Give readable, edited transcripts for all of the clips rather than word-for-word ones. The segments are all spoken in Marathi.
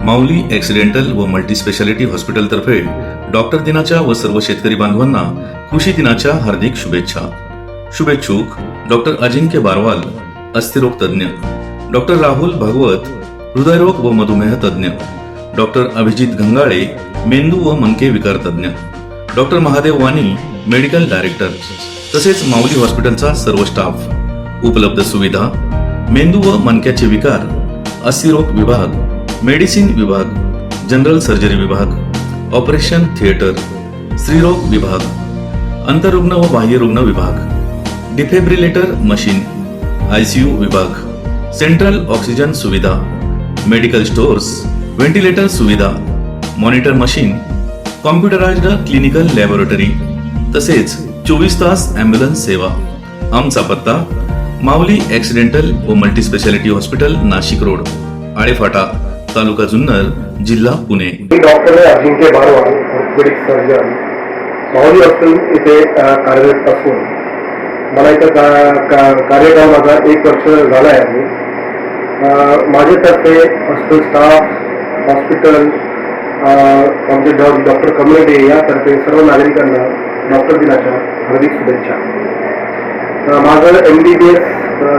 माऊली ॲक्सिडेंटल व मल्टीस्पेशालिटी हॉस्पिटलतर्फे डॉक्टर दिनाच्या व सर्व शेतकरी बांधवांना कृषी दिनाच्या हार्दिक शुभेच्छा. शुभेच्छुक डॉक्टर अजिंक्य बारवाल, अस्थिरोग तज्ञ, डॉक्टर राहुल भागवत, हृदयरोग व मधुमेह तज्ञ, डॉक्टर अभिजित गंगाळे, मेंदू व मणके विकार तज्ञ, डॉक्टर महादेव वाणी, मेडिकल डायरेक्टर, तसेच माऊली हॉस्पिटलचा सर्व स्टाफ. उपलब्ध सुविधा: मेंदू व मणक्याचे विकार, अस्थिरोग विभाग, मेडिसिन विभाग, जनरल सर्जरी विभाग, ऑपरेशन थिएटर, स्त्रीरोग विभाग, अंतरुग्ण व बाह्यरुग्ण विभाग, डिफिब्रिलेटर मशीन, ICU विभाग, सेंट्रल ऑक्सिजन सुविधा, मेडिकल स्टोअर्स, व्हेंटिलेटर सुविधा, monitor machine, computerised clinical laboratory, तसेच 24 तास ॲम्ब्युलन्स सेवा. आमचा पत्ता: माऊली ॲक्सिडेंटल व multispeciality hospital, Nashik road, Alephata, तालुका जुन्नर, जिल्हा Pune. Doctor Ajinkya Barwal, orthopaedic surgeon, Mauli hospital येथे कार्यरत असून मला इथं कार्यकाळ माझा 1 वर्ष झाला आहे. माझ्यातर्फे हॉस्पिटल स्टाफ, हॉस्पिटल, आमचे डॉक्टर कम्युनिटी यातर्फे सर्व नागरिकांना डॉक्टर दिनाच्या हार्दिक शुभेच्छा. माझं MBBS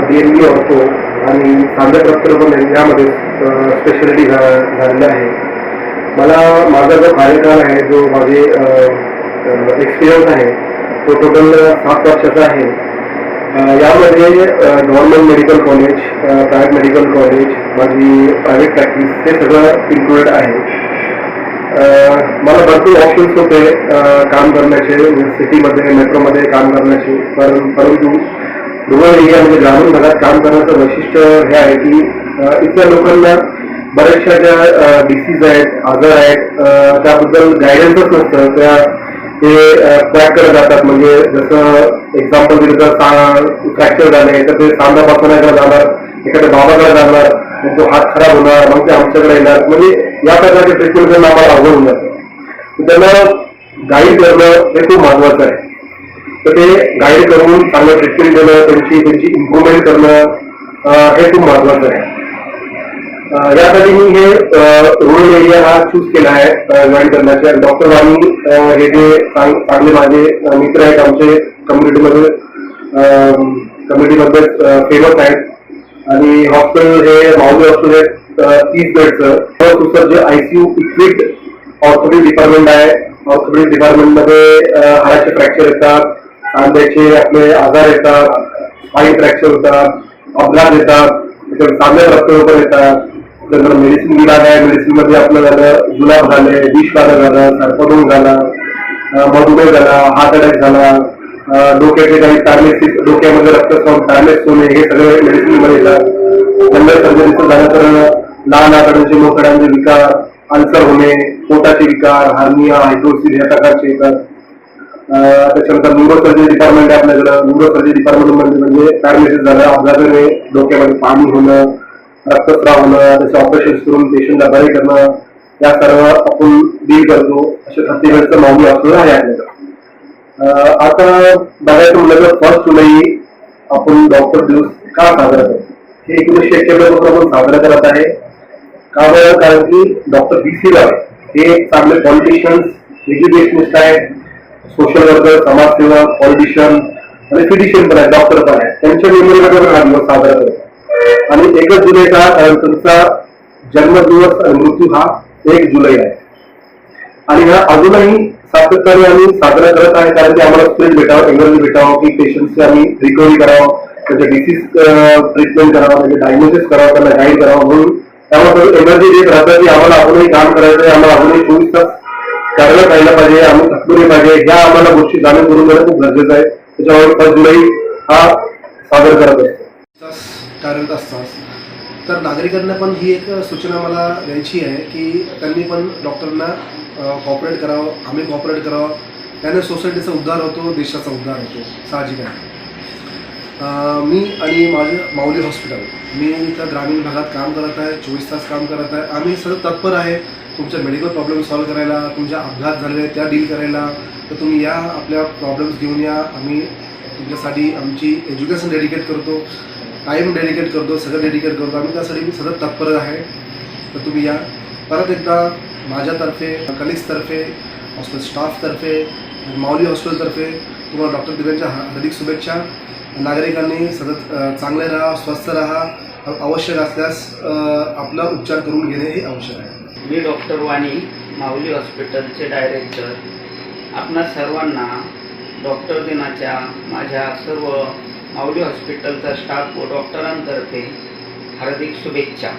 DNB ऑर्थो आणि सांध्या प्रत्यारोपण यामध्ये स्पेशालिटी झालेलं आहे. मला माझा जो कार्यकाळ आहे, जो माझे एक्सपिरियन्स आहे, तो टोटल 7 वर्षाचा आहे. यामध्ये government medical college, private medical college, माझी प्रायव्हेट प्रॅक्टिस हे सगळं इन्क्लुडेड आहे. मला भरपूर ऑप्शन्स होते काम करण्याचे, सिटीमध्ये, मेट्रोमध्ये काम करण्याचे, परंतु रुरल एरियामध्ये, ग्रामीण भागात काम करण्याचं वैशिष्ट्य हे आहे की इथल्या लोकांना बऱ्याचशा ज्या डिसीज आहेत, आजार आहेत, त्याबद्दल गायडन्सच नसतं. ते ट्रॅक करत जातात. म्हणजे जसं एक्झाम्पल दिलं तर फ्रॅक्चर झाले तर ते सांधापासून जाणार, एखाद्या बाबाकडे जाणार, मग तो हात खराब होणार, मग ते आमच्याकडे येणार. म्हणजे या प्रकारचे ट्रीटमेंट करणं आम्हाला अवघड होऊन जातं. त्यांना गाईड करणं हे खूप महत्वाचं आहे. तर ते गाईड करून चांगलं ट्रीटमेंट देणं, त्यांची इम्प्रुव्हमेंट करणं हे खूप महत्वाचं आहे. यासाठी मी हे रुरल एरिया हा चूज केला आहे जॉईन करण्याचे. डॉक्टर वाणी हे जे चांगले माझे मित्र आहेत, आमचे कम्युनिटीमध्ये फेमस आहेत. आणि हॉस्पिटल हे माऊली हॉस्पिटल 30 बेडचं सुसज्ज ICU इक्विप्ड ऑर्थोपेडिक डिपार्टमेंट आहे. ऑर्थोपेडिक डिपार्टमेंटमध्ये हाडाचे फ्रॅक्चर येतात, सांध्याचे आपले आजार येतात, स्पाईन फ्रॅक्चर होतात, अपघात येतात, सांध्या प्रत्यारोपण येतात. नंतर मेडिसिन विभाग आहे. मेडिसिन मध्ये आपलं झालं जुलाब झाले, विषबाधा झालं, सर्पदोष झाला, मधुमेह झाला, हार्ट अटॅक झाला, डोक्याचे काही पॅरालिसिस, डोक्यामध्ये रक्तस्राव, पॅरालिसिस होणे, हे सगळे मेडिसिन मध्ये येतात. जनरल सर्जरीचं झालं तर लहान आतड्यांचे, मोकड्यांचे विकार, अल्सर होणे, पोटाचे विकार, हार्निया, हायड्रोसिस या प्रकारचे येतात. त्याच्यानंतर न्यूरो सर्जरी डिपार्टमेंट आहे आपल्याकडं. न्यूरो सर्जरी डिपार्टमेंट म्हणजे पॅरालिसिस झालं, अपघाताने डोक्यामध्ये पाणी होणं, रक्तस्राव होणं, त्याचे ऑपरेशन करून पेशंटला बरे करणं, या सर्व आपण डील करतो. असे 30 बेडचं माऊली हॉस्पिटल आहे आपल्याकडं. आता बघायचं म्हणलं तर 1 जुलै आपण डॉक्टर दिवस का साजरा करतो? हे 1991 पासून आपण साजरा करत आहे. का बरं? कारण की डॉक्टर BC राव हे चांगले पॉलिटिशियन्स, एज्युकेशनिस्ट आहेत, सोशल वर्कर, समाजसेवक, पॉलिटिशियन आणि फिजिशियन पण आहेत, डॉक्टर पण आहेत. त्यांच्या मेमोरीमध्ये हा दिवस साजरा करतो. आणि 1 जुलैचा त्यांचा जन्मदिवस आणि मृत्यू हा 1 जुलै आहे. आणि हा अजूनही सातत्याने आम्ही साजरा करत आहे. कारण की आम्हाला स्पिरिट भेटावं, एनर्जी भेटावं, की पेशंटचे आम्ही रिकव्हरी करावं, त्याच्या डिसीज ट्रीटमेंट करावं, त्याचे डायग्नोसिस करावं, त्यांना गाईड करावं. म्हणून त्यामुळे एनर्जी देत राहतं की आम्हाला अजूनही काम करायचं आहे, आम्हाला अजूनही 24 तास कार्यरत राहिलं पाहिजे, आम्ही थकलो नाही पाहिजे. ह्या आम्हाला गोष्टी जाणून करून घेणं खूप गरजेचं आहे. त्याच्यामुळे 1 जुलै हा साजरा करत असतो. कार्यरत असतात. तर नागरिकांना पण ही एक सूचना मला द्यायची आहे की त्यांनी पण डॉक्टरांना कॉपरेट करावं, आम्ही कॉपरेट करावं. त्याने सोसायटीचा उद्धार होतो, देशाचा उद्धार होतो, साहजिक आहे. मी आणि माझे माऊली हॉस्पिटल, मी इथं ग्रामीण भागात काम करत आहे, 24 तास काम करत आहे. आम्ही सतत तत्पर आहे तुमच्या मेडिकल प्रॉब्लेम सॉल्व्ह करायला, तुमच्या अपघात झालेले त्या डील करायला. तर तुम्ही या, आपल्या प्रॉब्लेम्स घेऊन या. आम्ही तुमच्यासाठी आमची एज्युकेशन डेडिकेट करतो, टाईम डेडिकेट करतो, सगळं डेडिकेट करतो. आम्ही त्यासाठी सतत तत्पर आहे. तर तुम्ही या. परत एकदा माझ्यातर्फे, कलिग्सतर्फे, हॉस्पिटल स्टाफतर्फे, माऊली हॉस्पिटलतर्फे तुम्हाला डॉक्टर दिनाच्या हार्दिक शुभेच्छा. नागरिकांनी सतत चांगले राहा, स्वस्थ राहा. आवश्यक असल्यास आपला उपचार करून घेणे हे आवश्यक आहे. मी डॉक्टर वाणी, माऊली हॉस्पिटलचे डायरेक्टर. आपणा सर्वांना डॉक्टर दिनाच्या माझ्या सर्व माऊली हॉस्पिटलचा स्टाफ व डॉक्टरांतर्फे हार्दिक शुभेच्छा.